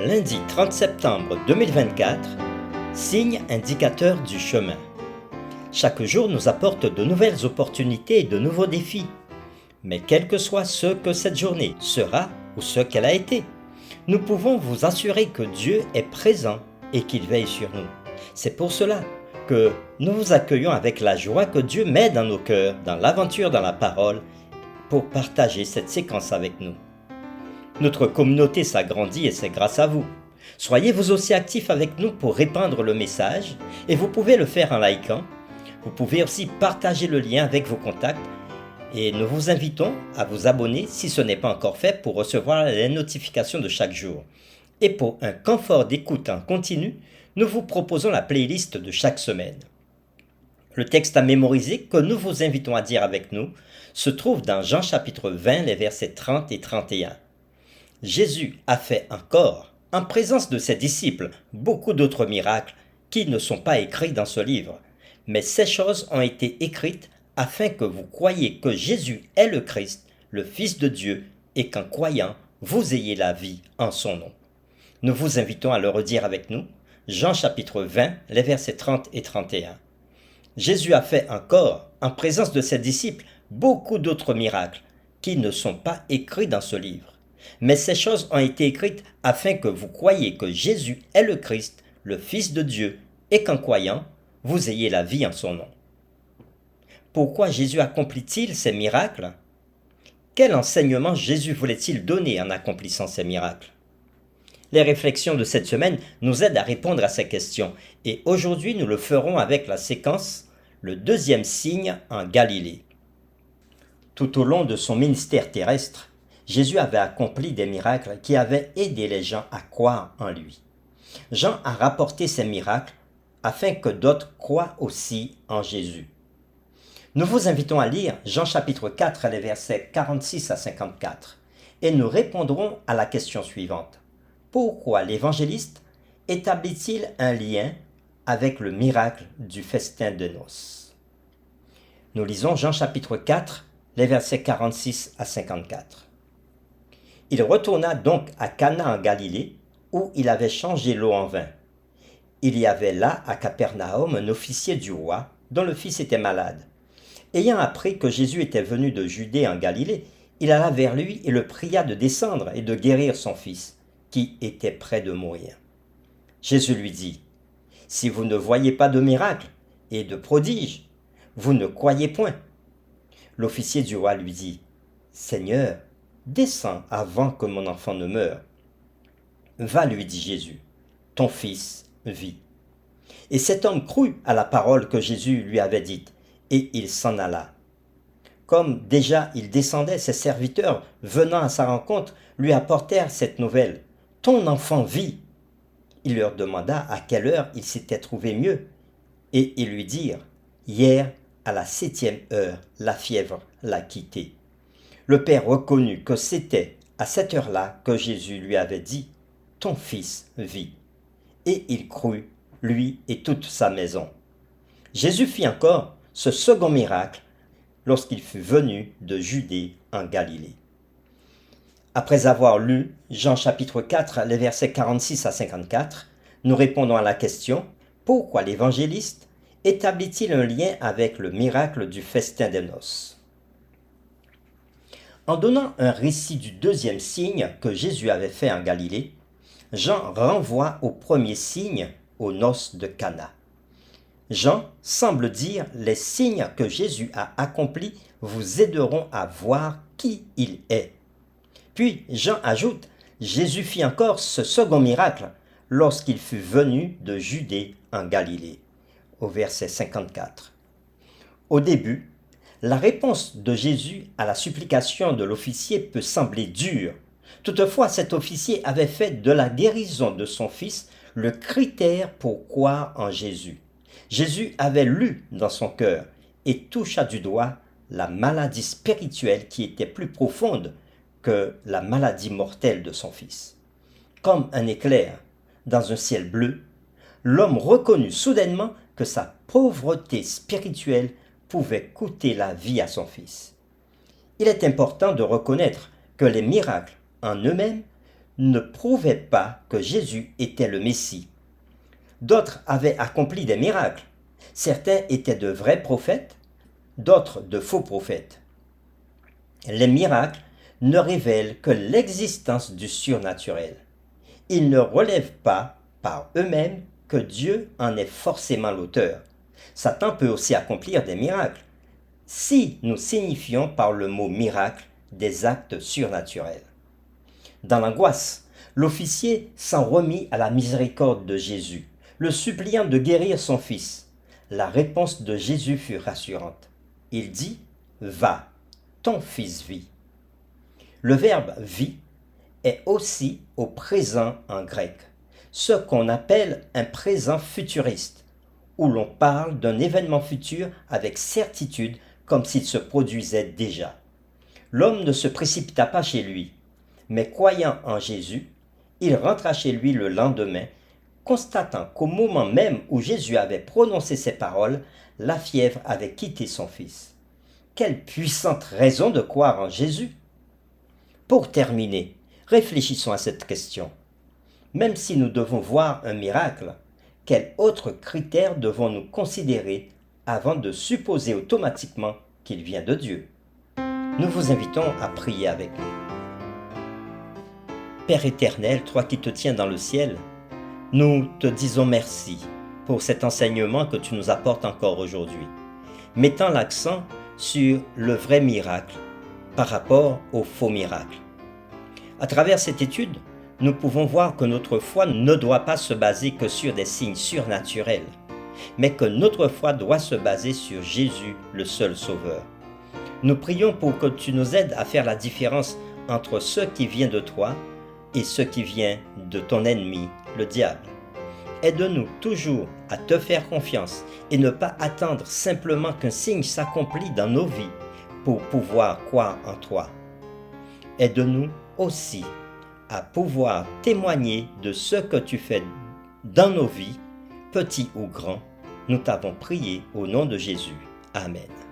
Lundi 30 septembre 2024, signe indicateur du chemin. Chaque jour nous apporte de nouvelles opportunités et de nouveaux défis. Mais quel que soit ce que cette journée sera ou ce qu'elle a été, nous pouvons vous assurer que Dieu est présent et qu'il veille sur nous. C'est pour cela que nous vous accueillons avec la joie que Dieu met dans nos cœurs, dans l'aventure, dans la parole, pour partager cette séquence avec nous. Notre communauté s'agrandit et c'est grâce à vous. Soyez vous aussi actifs avec nous pour répandre le message et vous pouvez le faire en likant. Vous pouvez aussi partager le lien avec vos contacts et nous vous invitons à vous abonner si ce n'est pas encore fait pour recevoir les notifications de chaque jour. Et pour un confort d'écoute en continu, nous vous proposons la playlist de chaque semaine. Le texte à mémoriser que nous vous invitons à dire avec nous se trouve dans Jean chapitre 20, les versets 30 et 31. Jésus a fait encore, en présence de ses disciples, beaucoup d'autres miracles qui ne sont pas écrits dans ce livre. Mais ces choses ont été écrites afin que vous croyiez que Jésus est le Christ, le Fils de Dieu, et qu'en croyant, vous ayez la vie en son nom. Nous vous invitons à le redire avec nous, Jean chapitre 20, les versets 30 et 31. Jésus a fait encore, en présence de ses disciples, beaucoup d'autres miracles qui ne sont pas écrits dans ce livre. Mais ces choses ont été écrites afin que vous croyiez que Jésus est le Christ, le Fils de Dieu, et qu'en croyant, vous ayez la vie en son nom. Pourquoi Jésus accomplit-il ces miracles? Quel enseignement Jésus voulait-il donner en accomplissant ces miracles? Les réflexions de cette semaine nous aident à répondre à ces questions, et aujourd'hui nous le ferons avec la séquence « Le deuxième signe en Galilée ». Tout au long de son ministère terrestre, Jésus avait accompli des miracles qui avaient aidé les gens à croire en lui. Jean a rapporté ces miracles afin que d'autres croient aussi en Jésus. Nous vous invitons à lire Jean chapitre 4, les versets 46 à 54, et nous répondrons à la question suivante. Pourquoi l'évangéliste établit-il un lien avec le miracle du festin de noces? Nous lisons Jean chapitre 4, les versets 46 à 54. Il retourna donc à Cana en Galilée, où il avait changé l'eau en vin. Il y avait là à Capernaum un officier du roi, dont le fils était malade. Ayant appris que Jésus était venu de Judée en Galilée, il alla vers lui et le pria de descendre et de guérir son fils, qui était près de mourir. Jésus lui dit, « Si vous ne voyez pas de miracle et de prodige, vous ne croyez point. » L'officier du roi lui dit, « Seigneur, descends avant que mon enfant ne meure. » Va, lui dit Jésus, ton fils vit. Et cet homme crut à la parole que Jésus lui avait dite, et il s'en alla. Comme déjà il descendait, ses serviteurs, venant à sa rencontre, lui apportèrent cette nouvelle. Ton enfant vit. Il leur demanda à quelle heure il s'était trouvé mieux, et ils lui dirent, hier, à la 7e heure, la fièvre l'a quitté. Le père reconnut que c'était à cette heure-là que Jésus lui avait dit, « Ton fils vit. » Et il crut, lui et toute sa maison. Jésus fit encore ce second miracle lorsqu'il fut venu de Judée en Galilée. Après avoir lu Jean chapitre 4, les versets 46 à 54, nous répondons à la question « Pourquoi l'évangéliste établit-il un lien avec le miracle du festin des noces ?» En donnant un récit du deuxième signe que Jésus avait fait en Galilée, Jean renvoie au premier signe aux noces de Cana. Jean semble dire « Les signes que Jésus a accomplis vous aideront à voir qui il est. » Puis Jean ajoute « Jésus fit encore ce second miracle lorsqu'il fut venu de Judée en Galilée. » Au verset 54. Au début, la réponse de Jésus à la supplication de l'officier peut sembler dure. Toutefois, cet officier avait fait de la guérison de son fils le critère pour croire en Jésus. Jésus avait lu dans son cœur et toucha du doigt la maladie spirituelle qui était plus profonde que la maladie mortelle de son fils. Comme un éclair dans un ciel bleu, l'homme reconnut soudainement que sa pauvreté spirituelle pouvait coûter la vie à son fils. Il est important de reconnaître que les miracles en eux-mêmes ne prouvaient pas que Jésus était le Messie. D'autres avaient accompli des miracles. Certains étaient de vrais prophètes, d'autres de faux prophètes. Les miracles ne révèlent que l'existence du surnaturel. Ils ne relèvent pas par eux-mêmes que Dieu en est forcément l'auteur. Satan peut aussi accomplir des miracles, si nous signifions par le mot miracle des actes surnaturels. Dans l'angoisse, l'officier s'en remit à la miséricorde de Jésus, le suppliant de guérir son fils. La réponse de Jésus fut rassurante. Il dit « Va, ton fils vit ». Le verbe « vit » est aussi au présent en grec, ce qu'on appelle un présent futuriste, où l'on parle d'un événement futur avec certitude comme s'il se produisait déjà. L'homme ne se précipita pas chez lui, mais croyant en Jésus, il rentra chez lui le lendemain, constatant qu'au moment même où Jésus avait prononcé ces paroles, la fièvre avait quitté son fils. Quelle puissante raison de croire en Jésus! Pour terminer, réfléchissons à cette question. Même si nous devons voir un miracle, quels autres critères devons-nous considérer avant de supposer automatiquement qu'il vient de Dieu? Nous vous invitons à prier avec nous. Père éternel, toi qui te tiens dans le ciel, nous te disons merci pour cet enseignement que tu nous apportes encore aujourd'hui, mettant l'accent sur le vrai miracle par rapport au faux miracle. À travers cette étude, nous pouvons voir que notre foi ne doit pas se baser que sur des signes surnaturels, mais que notre foi doit se baser sur Jésus, le seul Sauveur. Nous prions pour que tu nous aides à faire la différence entre ce qui vient de toi et ce qui vient de ton ennemi, le diable. Aide-nous toujours à te faire confiance et ne pas attendre simplement qu'un signe s'accomplisse dans nos vies pour pouvoir croire en toi. Aide-nous aussi à pouvoir témoigner de ce que tu fais dans nos vies, petits ou grands. Nous t'avons prié au nom de Jésus. Amen.